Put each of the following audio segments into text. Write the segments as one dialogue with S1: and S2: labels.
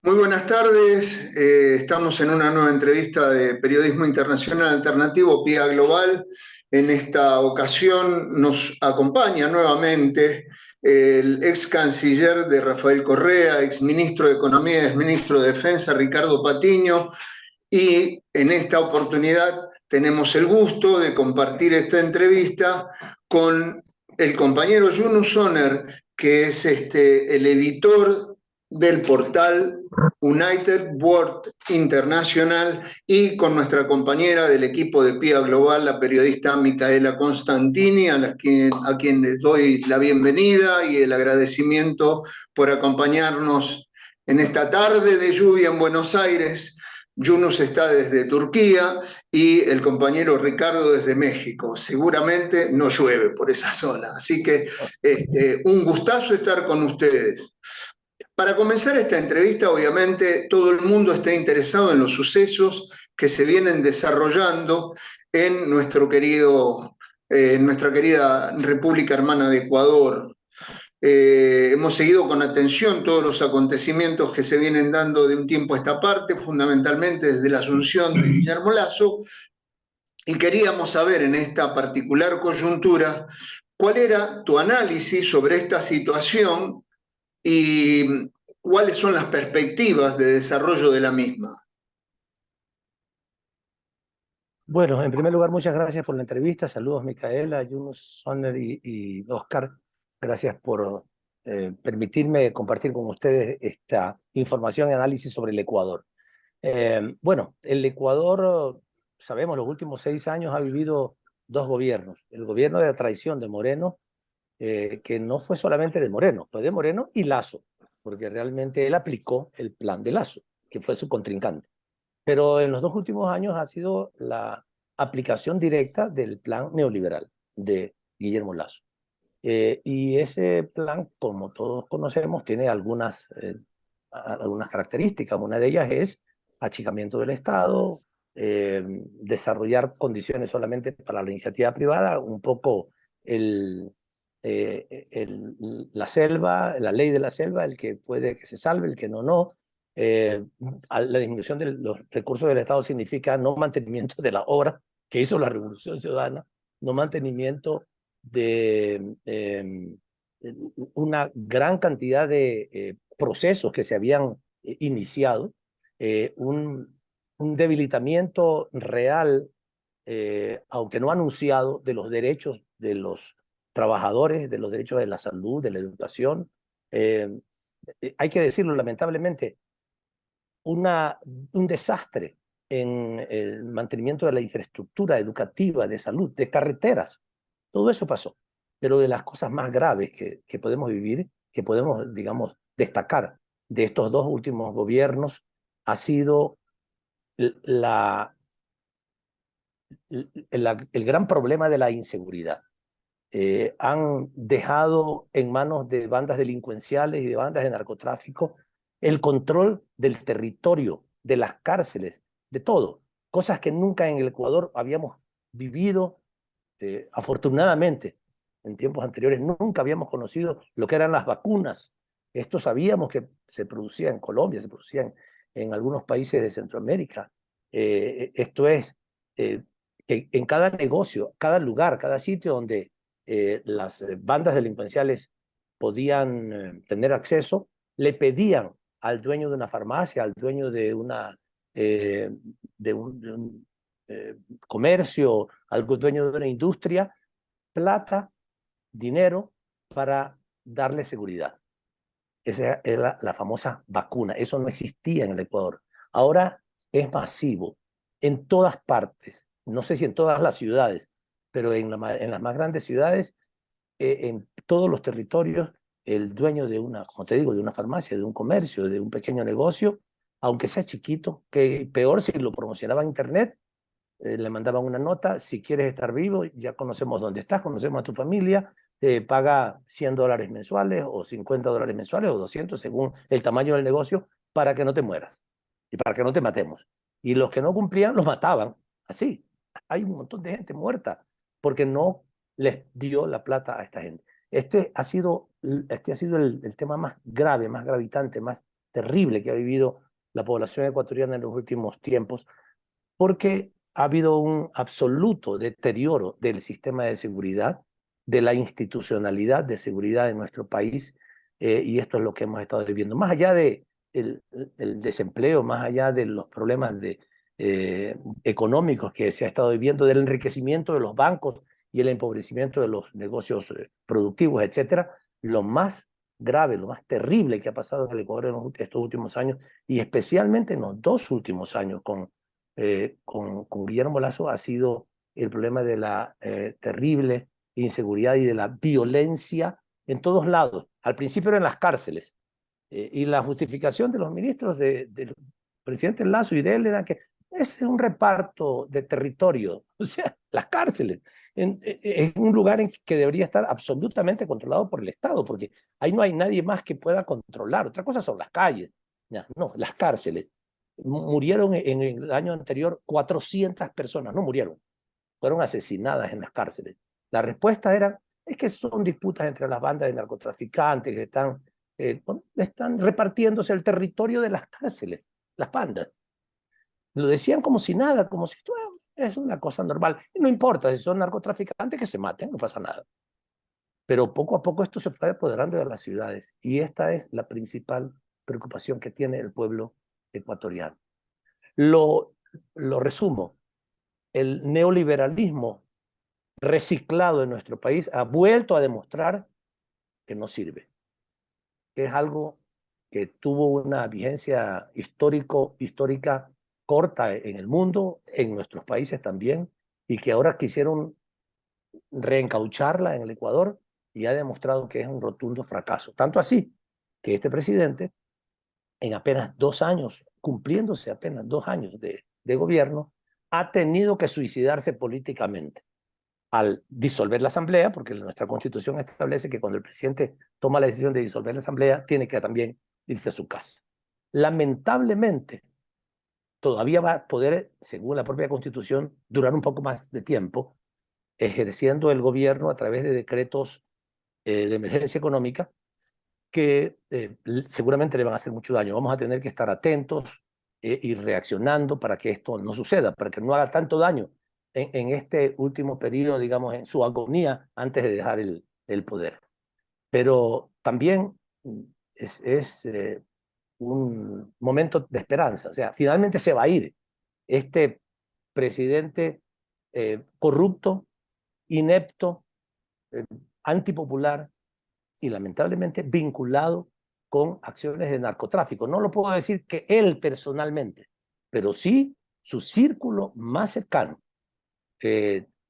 S1: Muy buenas tardes. Estamos en una nueva entrevista de Periodismo Internacional Alternativo, PIA Global. En esta ocasión nos acompaña nuevamente el ex canciller de Rafael Correa, ex ministro de Economía y ex ministro de Defensa, Ricardo Patiño. Y en esta oportunidad tenemos el gusto de compartir esta entrevista con el compañero Yunus Soner, que es el editor del portal United World International, y con nuestra compañera del equipo de PIA Global, la periodista Micaela Constantini, a quien les doy la bienvenida y el agradecimiento por acompañarnos en esta tarde de lluvia en Buenos Aires. Yunus está desde Turquía y el compañero Ricardo desde México. Seguramente no llueve por esa zona, así que un gustazo estar con ustedes. Para comenzar esta entrevista, obviamente, todo el mundo está interesado en los sucesos que se vienen desarrollando en nuestra querida República Hermana de Ecuador. Hemos seguido con atención todos los acontecimientos que se vienen dando de un tiempo a esta parte, fundamentalmente desde la asunción de Guillermo Lasso, y queríamos saber en esta particular coyuntura cuál era tu análisis sobre esta situación y cuáles son las perspectivas de desarrollo de la misma.
S2: Bueno, en primer lugar, muchas gracias por la entrevista. Saludos, Micaela, Yunus, Soner y Oscar. Gracias por permitirme compartir con ustedes esta información y análisis sobre el Ecuador. Bueno, el Ecuador, sabemos, los últimos 6 años ha vivido 2 gobiernos. El gobierno de la traición de Moreno, que no fue solamente de Moreno, fue de Moreno y Lasso, porque realmente él aplicó el plan de Lasso, que fue su contrincante. Pero en los 2 últimos años ha sido la aplicación directa del plan neoliberal de Guillermo Lasso. Y ese plan, como todos conocemos, tiene algunas características. Una de ellas es achicamiento del Estado, desarrollar condiciones solamente para la iniciativa privada, un poco la selva, la ley de la selva, el que puede que se salve, el que no, no. La disminución de los recursos del Estado significa no mantenimiento de la obra que hizo la Revolución Ciudadana, no mantenimiento de una gran cantidad de procesos que se habían iniciado, un debilitamiento real, aunque no anunciado, de los derechos de los trabajadores, de los derechos de la salud, de la educación. Hay que decirlo, lamentablemente, un desastre en el mantenimiento de la infraestructura educativa, de salud, de carreteras. Todo eso pasó. Pero de las cosas más graves que podemos vivir, que podemos, digamos, destacar de estos 2 últimos gobiernos, ha sido el gran problema de la inseguridad. Han dejado en manos de bandas delincuenciales y de bandas de narcotráfico el control del territorio, de las cárceles, de todo. Cosas que nunca en el Ecuador habíamos vivido, afortunadamente. En tiempos anteriores nunca habíamos conocido lo que eran las vacunas. Esto sabíamos que se producía en Colombia, se producía en algunos países de Centroamérica. Esto es que en cada negocio, cada lugar, cada sitio donde las bandas delincuenciales podían tener acceso, le pedían al dueño de una farmacia, al dueño de un comercio, al dueño de una industria, plata, dinero para darle seguridad. Esa era la famosa vacuna. Eso no existía en el Ecuador. Ahora es masivo en todas partes. No sé si en todas las ciudades, pero en las más grandes ciudades, en todos los territorios, el dueño de una, como te digo, de una farmacia, de un comercio, de un pequeño negocio, aunque sea chiquito, que peor si lo promocionaba en internet, le mandaban una nota: si quieres estar vivo, ya conocemos dónde estás, conocemos a tu familia, paga $100 mensuales o $50 mensuales o 200 según el tamaño del negocio, para que no te mueras y para que no te matemos. Y los que no cumplían los mataban. Así, hay un montón de gente muerta porque no les dio la plata a esta gente. Este ha sido el tema más grave, más gravitante, más terrible que ha vivido la población ecuatoriana en los últimos tiempos, porque ha habido un absoluto deterioro del sistema de seguridad, de la institucionalidad de seguridad en nuestro país, y esto es lo que hemos estado viviendo. Más allá de el desempleo, más allá de los problemas económicos que se ha estado viviendo, del enriquecimiento de los bancos y el empobrecimiento de los negocios productivos, etcétera, lo más grave, lo más terrible que ha pasado en el Ecuador en estos últimos años, y especialmente en los 2 últimos años con Guillermo Lasso, ha sido el problema de la terrible inseguridad y de la violencia en todos lados. Al principio eran las cárceles, y la justificación de los ministros del presidente Lasso y de él era que es un reparto de territorio, o sea, las cárceles, es un lugar en que debería estar absolutamente controlado por el Estado, porque ahí no hay nadie más que pueda controlar. Otra cosa son las calles, ya, no, las cárceles. Murieron en el año anterior 400 personas, no murieron, fueron asesinadas en las cárceles. La respuesta era, es que son disputas entre las bandas de narcotraficantes que están repartiéndose el territorio de las cárceles, las bandas. Lo decían como si nada, como si es una cosa normal. Y no importa, si son narcotraficantes, que se maten, no pasa nada. Pero poco a poco esto se fue apoderando de las ciudades, y esta es la principal preocupación que tiene el pueblo ecuatoriano. Lo resumo, el neoliberalismo reciclado en nuestro país ha vuelto a demostrar que no sirve, que es algo que tuvo una vigencia histórica corta en el mundo, en nuestros países también, y que ahora quisieron reencaucharla en el Ecuador, y ha demostrado que es un rotundo fracaso. Tanto así que este presidente, en apenas 2 años, cumpliéndose apenas 2 años de gobierno, ha tenido que suicidarse políticamente al disolver la Asamblea, porque nuestra Constitución establece que cuando el presidente toma la decisión de disolver la Asamblea, tiene que también irse a su casa. Lamentablemente, todavía va a poder, según la propia Constitución, durar un poco más de tiempo, ejerciendo el gobierno a través de decretos de emergencia económica, que seguramente le van a hacer mucho daño. Vamos a tener que estar atentos y reaccionando para que esto no suceda, para que no haga tanto daño en este último periodo, digamos, en su agonía antes de dejar el poder. Pero también es un momento de esperanza. O sea, finalmente se va a ir este presidente corrupto, inepto, antipopular, y lamentablemente vinculado con acciones de narcotráfico. No lo puedo decir que él personalmente, pero sí su círculo más cercano.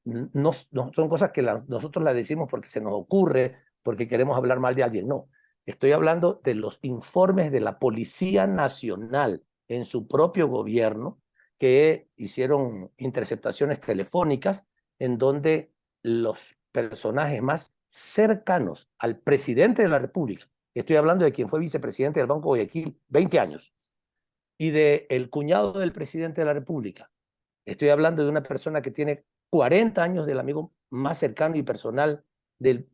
S2: No son cosas que nosotros las decimos porque se nos ocurre, porque queremos hablar mal de alguien. No, estoy hablando de los informes de la Policía Nacional en su propio gobierno, que hicieron interceptaciones telefónicas en donde los personajes más cercanos al presidente de la República, estoy hablando de quien fue vicepresidente del Banco de Guayaquil 20 años, y del cuñado del presidente de la República, estoy hablando de una persona que tiene 40 años del amigo más cercano y personal del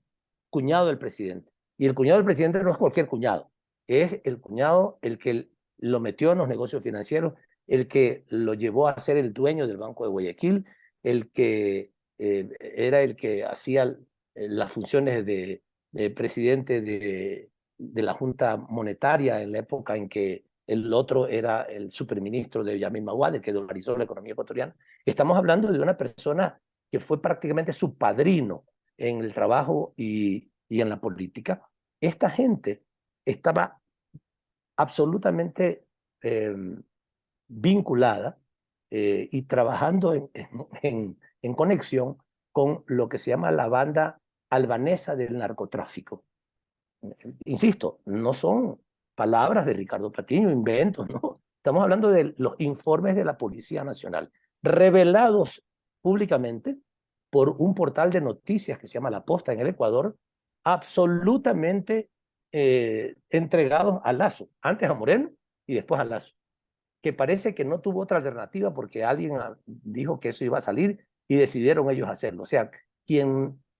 S2: cuñado del presidente. Y el cuñado del presidente no es cualquier cuñado, es el cuñado el que lo metió en los negocios financieros, el que lo llevó a ser el dueño del Banco de Guayaquil, el que era el que hacía las funciones de presidente de la Junta Monetaria en la época en que el otro era el superministro de Yamil Maguade, que dolarizó la economía ecuatoriana. Estamos hablando de una persona que fue prácticamente su padrino en el trabajo y en la política. Esta gente estaba absolutamente vinculada y trabajando en conexión con lo que se llama la banda albanesa del narcotráfico. Insisto, no son palabras de Ricardo Patiño, inventos, ¿no? Estamos hablando de los informes de la Policía Nacional, revelados públicamente por un portal de noticias que se llama La Posta en el Ecuador, absolutamente entregados a Lasso, antes a Moreno y después a Lasso, que parece que no tuvo otra alternativa porque alguien dijo que eso iba a salir y decidieron ellos hacerlo. O sea,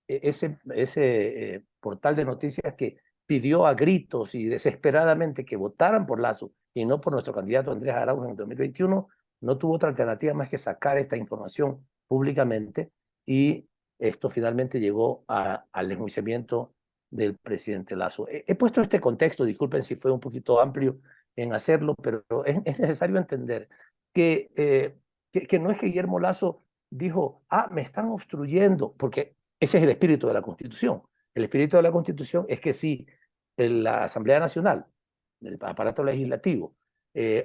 S2: ese portal de noticias que pidió a gritos y desesperadamente que votaran por Lasso y no por nuestro candidato Andrés Arauz en el 2021, no tuvo otra alternativa más que sacar esta información públicamente, y esto finalmente llegó al enjuiciamiento del presidente Lasso. He puesto este contexto, disculpen si fue un poquito amplio en hacerlo, pero es necesario entender que no es que Guillermo Lasso dijo, me están obstruyendo, porque ese es el espíritu de la Constitución. El espíritu de la Constitución es que si la Asamblea Nacional, el aparato legislativo,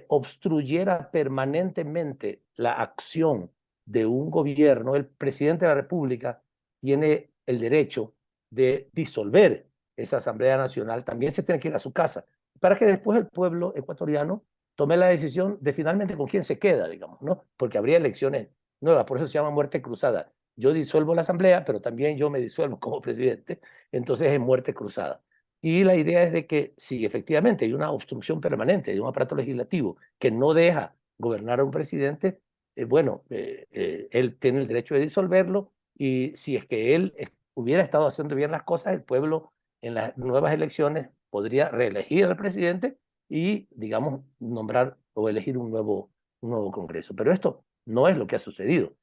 S2: obstruyera permanentemente la acción de un gobierno, el presidente de la República tiene el derecho de disolver esa Asamblea Nacional, también se tiene que ir a su casa, para que después el pueblo ecuatoriano tome la decisión de finalmente con quién se queda, digamos, ¿no? Porque habría elecciones nuevas, por eso se llama muerte cruzada. Yo disuelvo la Asamblea, pero también yo me disuelvo como presidente, entonces es muerte cruzada. Y la idea es de que si efectivamente hay una obstrucción permanente de un aparato legislativo que no deja gobernar a un presidente, él tiene el derecho de disolverlo, y si es que él hubiera estado haciendo bien las cosas, el pueblo en las nuevas elecciones podría reelegir al presidente y, digamos, nombrar o elegir un nuevo Congreso. Pero esto no es lo que ha sucedido.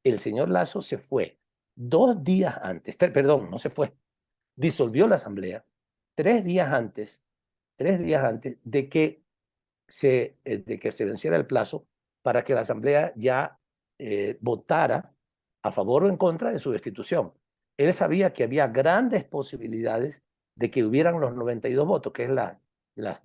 S2: El señor Lasso se fue 2 días antes, perdón, no se fue, disolvió la Asamblea 3 días antes, 3 días antes de que se venciera el plazo para que la Asamblea ya votara a favor o en contra de su destitución. Él sabía que había grandes posibilidades de que hubieran los 92 votos, que es las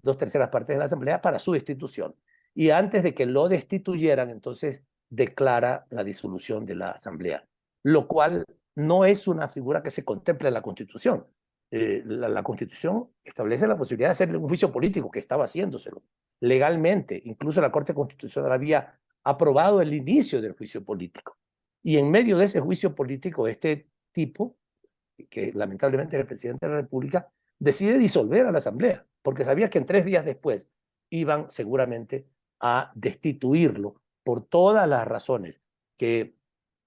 S2: 2/3 partes de la Asamblea, para su destitución. Y antes de que lo destituyeran, entonces declara la disolución de la Asamblea, lo cual no es una figura que se contempla en la Constitución. La Constitución establece la posibilidad de hacerle un juicio político, que estaba haciéndoselo legalmente. Incluso la Corte Constitucional había aprobado el inicio del juicio político. Y en medio de ese juicio político, este tipo, que lamentablemente era el presidente de la República, decide disolver a la Asamblea, porque sabía que en 3 días después iban seguramente a destituirlo por todas las razones que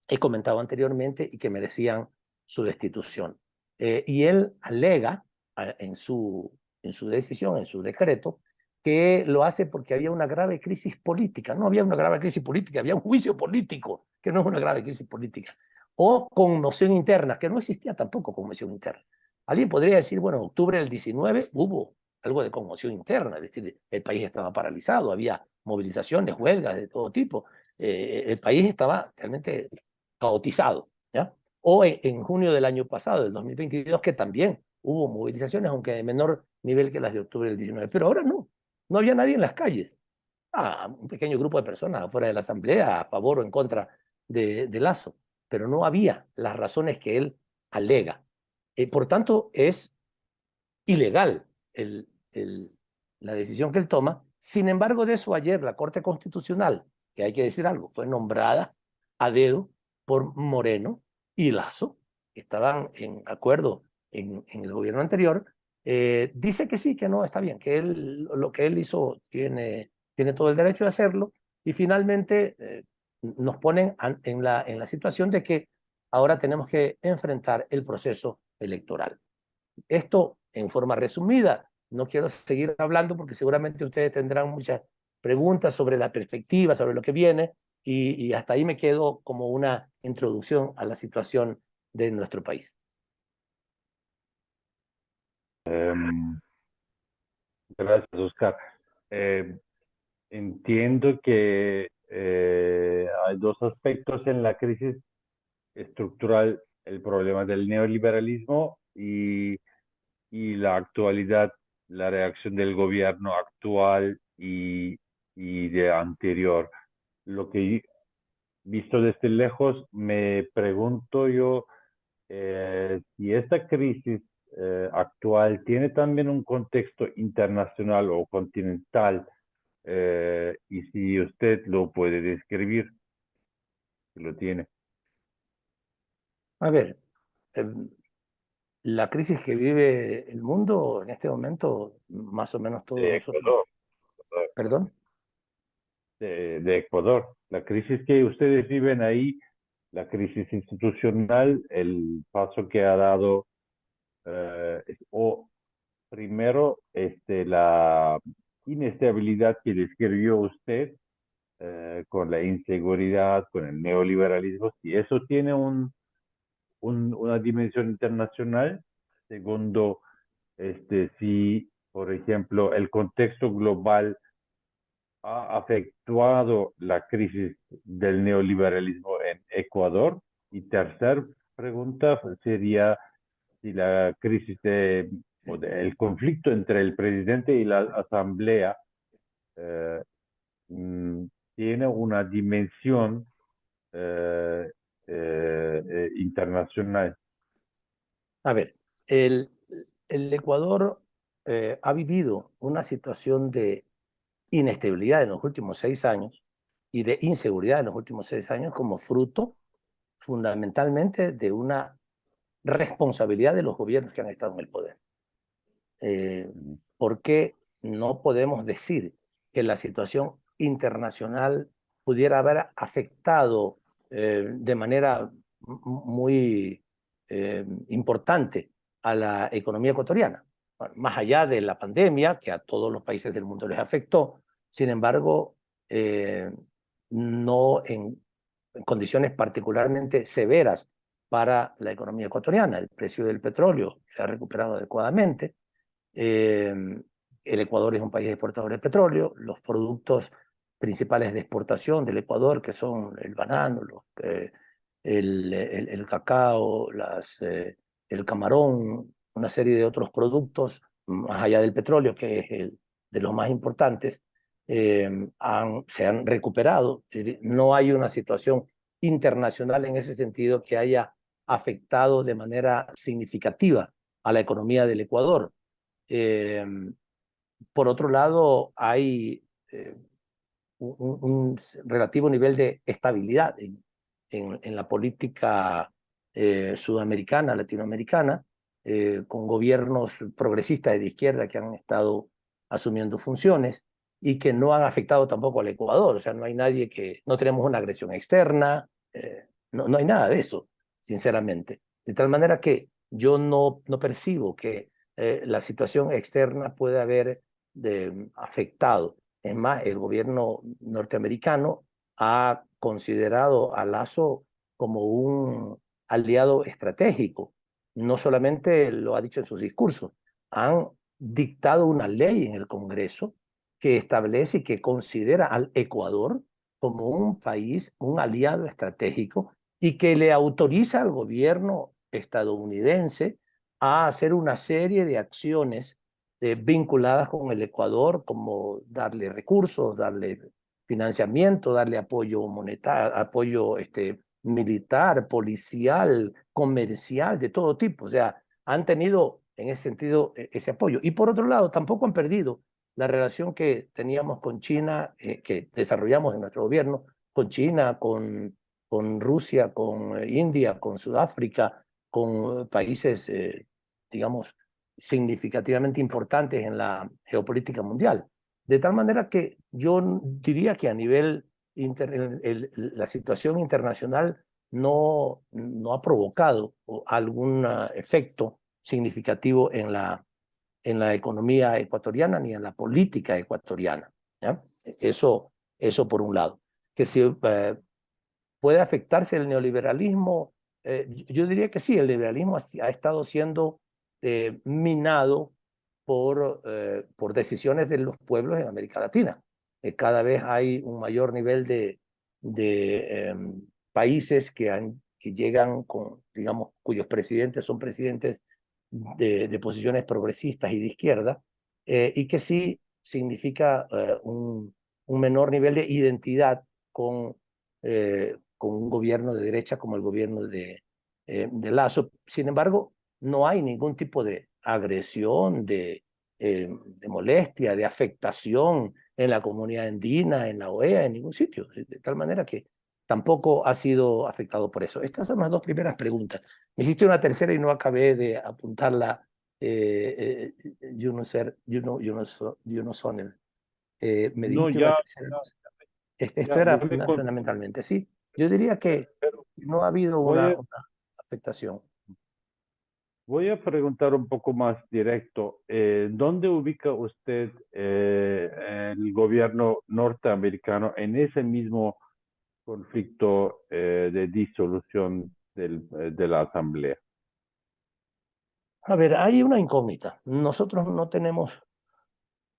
S2: he comentado anteriormente y que merecían su destitución. Y él alega en su decisión, en su decreto, que lo hace porque había una grave crisis política. No había una grave crisis política, había un juicio político, que no es una grave crisis política. O conmoción interna, que no existía tampoco conmoción interna. Alguien podría decir, bueno, en octubre del 19 hubo algo de conmoción interna, es decir, el país estaba paralizado, había movilizaciones, huelgas de todo tipo, el país estaba realmente caotizado, ¿ya? O en junio del año pasado, del 2022, que también hubo movilizaciones, aunque de menor nivel que las de octubre del 19, pero ahora no había nadie en las calles. Un pequeño grupo de personas afuera de la Asamblea a favor o en contra de Lasso, pero no había las razones que él alega. Por tanto, es ilegal la decisión que él toma. Sin embargo, de eso ayer la Corte Constitucional, que hay que decir algo, fue nombrada a dedo por Moreno y Lasso, que estaban en acuerdo en el gobierno anterior, dice que sí, que no, está bien, que lo que él hizo tiene todo el derecho de hacerlo, y finalmente nos ponen en la situación de que ahora tenemos que enfrentar el proceso electoral. Esto en forma resumida. No quiero seguir hablando porque seguramente ustedes tendrán muchas preguntas sobre la perspectiva, sobre lo que viene, y hasta ahí me quedo como una introducción a la situación de nuestro país.
S3: Gracias, Oscar. Eh, Entiendo que hay dos aspectos en la crisis estructural: el problema del neoliberalismo y la actualidad, la reacción del gobierno actual y de anterior. Lo que visto desde lejos, me pregunto yo si esta crisis actual tiene también un contexto internacional o continental, y si usted lo puede describir, si lo tiene.
S2: A ver, la crisis que vive el mundo en este momento, más o menos todos
S3: De
S2: nosotros,
S3: Ecuador,
S2: perdón.
S3: de Ecuador. La crisis que ustedes viven ahí, la crisis institucional, el paso que ha dado o primero, la inestabilidad que describió usted con la inseguridad, con el neoliberalismo, si eso tiene una dimensión internacional. Segundo, si, por ejemplo, el contexto global ha afectado la crisis del neoliberalismo en Ecuador. Y tercer pregunta sería si la crisis el conflicto entre el presidente y la asamblea eh, mm, tiene una dimensión eh, internacional.
S2: A ver, el Ecuador ha vivido una situación de inestabilidad en los últimos 6 años y de inseguridad en los últimos 6 años como fruto fundamentalmente de una responsabilidad de los gobiernos que han estado en el poder. ¿Por qué no podemos decir que la situación internacional pudiera haber afectado de manera muy importante a la economía ecuatoriana? Bueno, más allá de la pandemia, que a todos los países del mundo les afectó, sin embargo, eh, no en condiciones particularmente severas para la economía ecuatoriana. El precio del petróleo se ha recuperado adecuadamente. Eh, el Ecuador es un país exportador de petróleo. Los productos principales de exportación del Ecuador, que son el banano, el cacao, el camarón, una serie de otros productos, más allá del petróleo, que es de los más importantes, se han recuperado. No hay una situación internacional en ese sentido que haya afectado de manera significativa a la economía del Ecuador. Eh, por otro lado, hay un relativo nivel de estabilidad en la política sudamericana, latinoamericana, con gobiernos progresistas de izquierda que han estado asumiendo funciones y que no han afectado tampoco al Ecuador. O sea, no hay nadie no tenemos una agresión externa, no hay nada de eso, sinceramente. De tal manera que yo no percibo que la situación externa puede haber afectado. Es más, el gobierno norteamericano ha considerado a Lasso como un aliado estratégico. No solamente lo ha dicho en sus discursos, han dictado una ley en el Congreso que establece y que considera al Ecuador como un país, un aliado estratégico, y que le autoriza al gobierno estadounidense a hacer una serie de acciones vinculadas con el Ecuador, como darle recursos, darle financiamiento, darle apoyo monetario, apoyo militar, policial, comercial, de todo tipo. O sea, han tenido en ese sentido ese apoyo. Y por otro lado, tampoco han perdido la relación que teníamos con China, que desarrollamos en nuestro gobierno, con China, con Rusia, con India, con Sudáfrica, con países, digamos, significativamente importantes en la geopolítica mundial. De tal manera que yo diría que a nivel la situación internacional no ha provocado algún efecto significativo en la economía ecuatoriana ni en la política ecuatoriana. ¿Ya? Eso por un lado. Que si puede afectarse el neoliberalismo, yo diría que sí, el liberalismo ha estado siendo minado por decisiones de los pueblos en América Latina. Cada vez hay un mayor nivel de países que llegan con, digamos, cuyos presidentes son presidentes de posiciones progresistas y de izquierda, y que sí significa un menor nivel de identidad con un gobierno de derecha como el gobierno de Lasso. Sin embargo, no hay ningún tipo de agresión, de molestia, de afectación en la comunidad andina, en la OEA, en ningún sitio. De tal manera que tampoco ha sido afectado por eso. Estas son las dos primeras preguntas. Me hiciste una tercera y no acabé de apuntarla. Sonnen. Me
S3: No,
S2: dijiste una
S3: ya,
S2: tercera cosa. Esto
S3: ya
S2: era
S3: voy con,
S2: fundamentalmente, sí. Yo diría que
S3: pero
S2: no ha habido
S3: voy,
S2: una afectación.
S3: Voy a preguntar un poco más directo. ¿Dónde ubica usted el gobierno norteamericano en ese mismo conflicto de disolución de la Asamblea?
S2: A ver, hay una incógnita. Nosotros no tenemos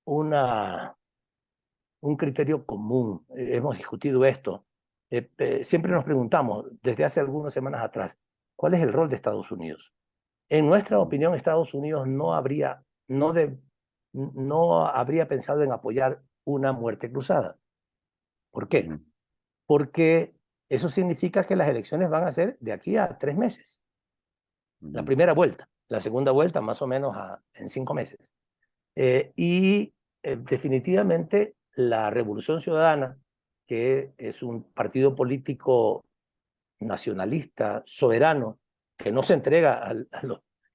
S2: una, un criterio común. Hemos discutido esto. Siempre nos preguntamos, desde hace algunas semanas atrás, ¿cuál es el rol de Estados Unidos? En nuestra opinión, Estados Unidos no habría pensado en apoyar una muerte cruzada. ¿Por qué?
S3: Ujú,
S2: Porque eso significa que las elecciones van a ser de aquí a 3 meses. La
S3: ujú,
S2: primera vuelta, la segunda vuelta más o menos en 5 meses. Definitivamente la Revolución Ciudadana, que es un partido político nacionalista, soberano, que no se entrega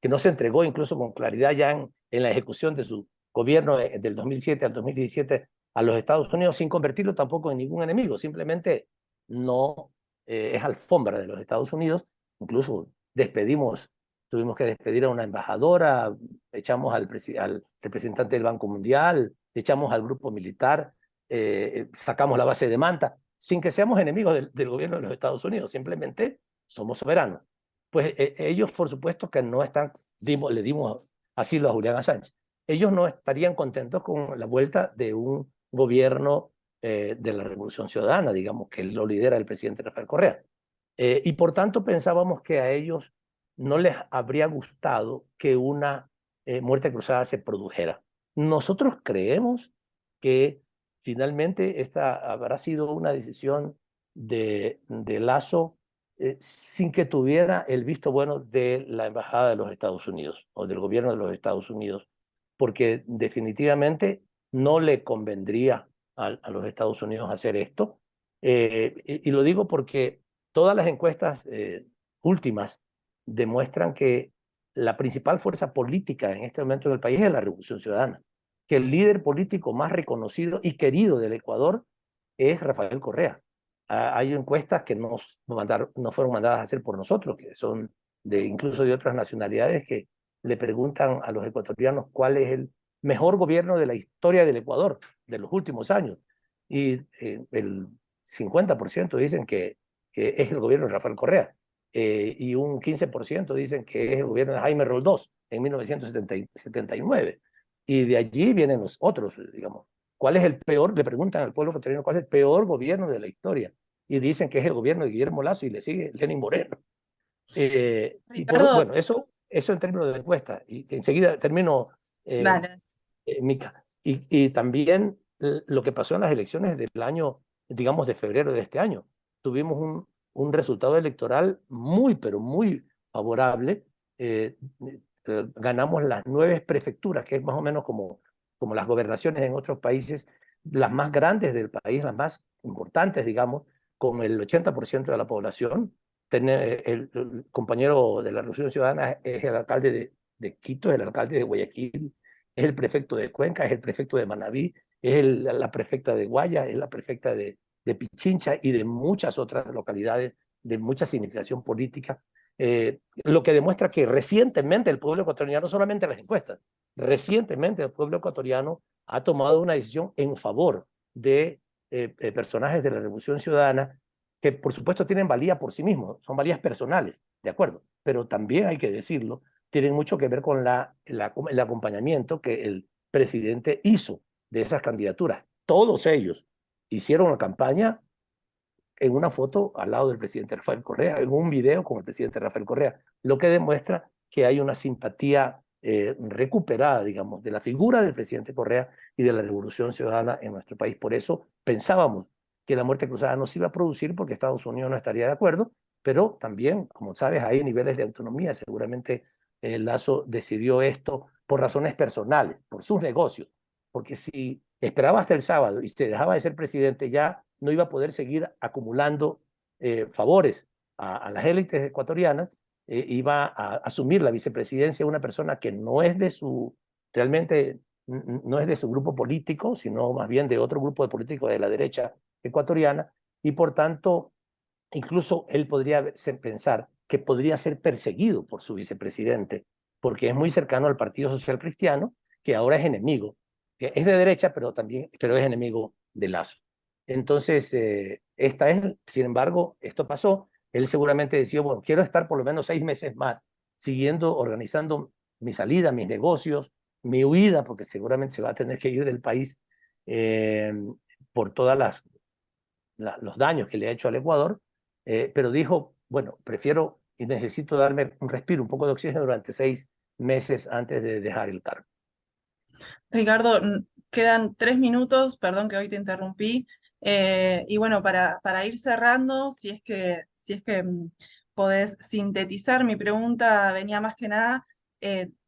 S2: que no se entregó incluso con claridad ya en la ejecución de su gobierno del 2007 al 2017 a los Estados Unidos sin convertirlo tampoco en ningún enemigo, simplemente no es alfombra de los Estados Unidos, incluso tuvimos que despedir a una embajadora, echamos al representante del Banco Mundial, echamos al grupo militar, sacamos la base de Manta, sin que seamos enemigos del gobierno de los Estados Unidos, simplemente somos soberanos. Pues ellos, por supuesto, que no están, le dimos asilo a Julián Assange, ellos no estarían contentos con la vuelta de un gobierno de la Revolución Ciudadana, digamos, que lo lidera el presidente Rafael Correa. Y por tanto pensábamos que a ellos no les habría gustado que una muerte cruzada se produjera. Nosotros creemos que finalmente esta habrá sido una decisión de Lasso sin que tuviera el visto bueno de la Embajada de los Estados Unidos o del gobierno de los Estados Unidos, porque definitivamente no le convendría a los Estados Unidos hacer esto. Y lo digo porque todas las encuestas últimas demuestran que la principal fuerza política en este momento en el país es la Revolución Ciudadana, que el líder político más reconocido y querido del Ecuador es Rafael Correa. Hay encuestas que no fueron mandadas a hacer por nosotros, que son incluso de otras nacionalidades, que le preguntan a los ecuatorianos cuál es el mejor gobierno de la historia del Ecuador de los últimos años. Y el 50% dicen que es el gobierno de Rafael Correa. Y un 15% dicen que es el gobierno de Jaime Roldós en 1979. Y de allí vienen los otros, digamos. ¿Cuál es el peor? Le preguntan al pueblo ecuatoriano cuál es el peor gobierno de la historia. Y dicen que es el gobierno de Guillermo Lasso y le sigue Lenín Moreno.
S4: Ricardo,
S2: Bueno, eso en términos de encuesta. Y enseguida termino,
S4: dale.
S2: Mica. Y también lo que pasó en las elecciones del año, digamos, de febrero de este año. Tuvimos un resultado electoral muy, pero muy favorable. Ganamos las 9 prefecturas, que es más o menos como las gobernaciones en otros países, las más grandes del país, las más importantes, digamos, con el 80% de la población. El compañero de la Revolución Ciudadana es el alcalde de Quito, es el alcalde de Guayaquil, es el prefecto de Cuenca, es el prefecto de Manabí, es la prefecta de Guaya, es la prefecta de Pichincha y de muchas otras localidades de mucha significación política, lo que demuestra que recientemente el pueblo ecuatoriano, no solamente las encuestas, recientemente el pueblo ecuatoriano ha tomado una decisión en favor de personajes de la Revolución Ciudadana que por supuesto tienen valía por sí mismos, son valías personales, de acuerdo, pero también hay que decirlo, tienen mucho que ver con el acompañamiento que el presidente hizo de esas candidaturas. Todos ellos hicieron la campaña en una foto al lado del presidente Rafael Correa, en un video con el presidente Rafael Correa, lo que demuestra que hay una simpatía recuperada, digamos, de la figura del presidente Correa y de la Revolución Ciudadana en nuestro país. Por eso pensábamos que la muerte cruzada no se iba a producir porque Estados Unidos no estaría de acuerdo, pero también, como sabes, hay niveles de autonomía. Seguramente Lasso decidió esto por razones personales, por sus negocios, porque si esperaba hasta el sábado y se dejaba de ser presidente, ya no iba a poder seguir acumulando favores a las élites ecuatorianas, iba a asumir la vicepresidencia una persona que no es realmente no es de su grupo político, sino más bien de otro grupo de políticos de la derecha ecuatoriana, y por tanto, incluso él podría pensar que podría ser perseguido por su vicepresidente porque es muy cercano al Partido Social Cristiano, que ahora es enemigo. Es de derecha, pero es enemigo de Lasso. Entonces, sin embargo, esto pasó. Él seguramente decía, bueno, quiero estar por lo menos 6 meses más siguiendo, organizando mi salida, mis negocios, mi huida, porque seguramente se va a tener que ir del país por todos los daños que le ha hecho al Ecuador, pero dijo, bueno, prefiero y necesito darme un respiro, un poco de oxígeno durante 6 meses antes de dejar el cargo.
S4: Ricardo, quedan 3 minutos, perdón que hoy te interrumpí. Y bueno, para ir cerrando, si es que podés sintetizar, mi pregunta venía más que nada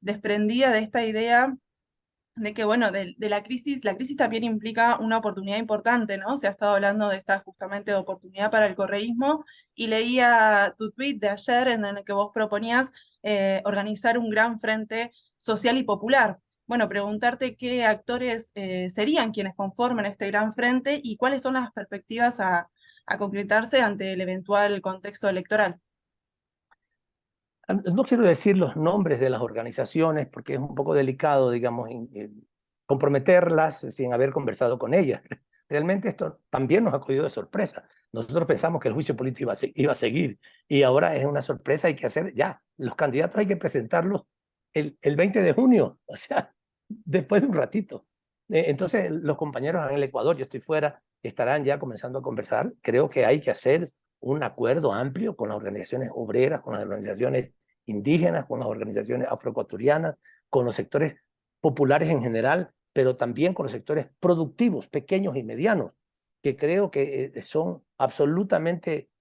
S4: desprendida de esta idea de que, bueno, de la crisis también implica una oportunidad importante, ¿no? Se ha estado hablando de esta justamente oportunidad para el correísmo, y leía tu tweet de ayer en el que vos proponías organizar un gran frente social y popular. Bueno, preguntarte qué actores serían quienes conforman este gran frente y cuáles son las perspectivas a concretarse ante el eventual contexto electoral.
S2: No quiero decir los nombres de las organizaciones porque es un poco delicado, digamos, comprometerlas sin haber conversado con ellas. Realmente esto también nos ha cogido de sorpresa. Nosotros pensamos que el juicio político iba a seguir y ahora es una sorpresa, hay que hacer ya. Los candidatos hay que presentarlos el 20 de junio, o sea, después de un ratito. Entonces los compañeros en el Ecuador, yo estoy fuera, estarán ya comenzando a conversar. Creo que hay que hacer un acuerdo amplio con las organizaciones obreras, con las organizaciones indígenas, con las organizaciones afroecuatorianas, con los sectores populares en general, pero también con los sectores productivos, pequeños y medianos, que creo que son absolutamente,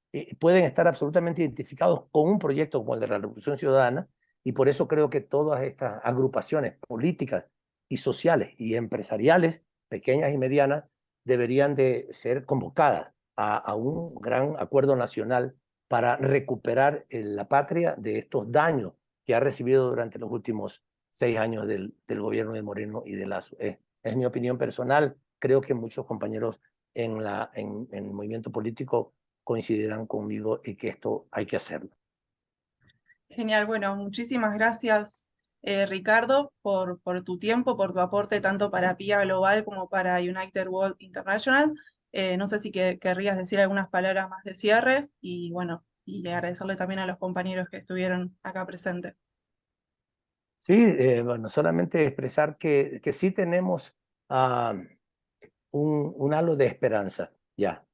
S2: pueden estar absolutamente identificados con un proyecto como el de la Revolución Ciudadana, y por eso creo que todas estas agrupaciones políticas y sociales y empresariales, pequeñas y medianas, deberían de ser convocadas a un gran acuerdo nacional para recuperar la patria de estos daños que ha recibido durante los últimos 6 años del gobierno de Moreno y de Lasso. Es mi opinión personal. Creo que muchos compañeros en el movimiento político coincidirán conmigo en que esto hay que hacerlo.
S4: Genial, bueno, muchísimas gracias, Ricardo, por tu tiempo, por tu aporte tanto para PIA Global como para United World International. No sé si querrías decir algunas palabras más de cierres y bueno, y agradecerle también a los compañeros que estuvieron acá presentes.
S2: Sí, bueno, solamente expresar que sí tenemos un halo de esperanza ya.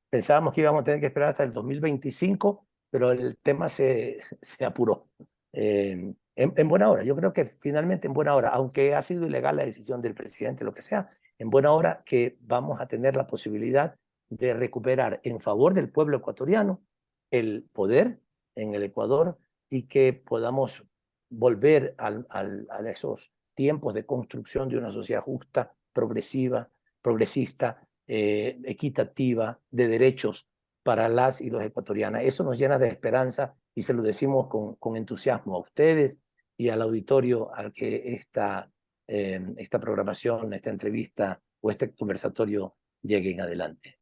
S2: Pensábamos que íbamos a tener que esperar hasta el 2025, pero el tema se apuró. En buena hora, yo creo que finalmente en buena hora, aunque ha sido ilegal la decisión del presidente, lo que sea, en buena hora que vamos a tener la posibilidad de recuperar en favor del pueblo ecuatoriano el poder en el Ecuador y que podamos volver a esos tiempos de construcción de una sociedad justa, progresista, equitativa, de derechos para las y los ecuatorianas. Eso nos llena de esperanza y se lo decimos con entusiasmo a ustedes y al auditorio al que esta programación, esta entrevista o este conversatorio lleguen adelante.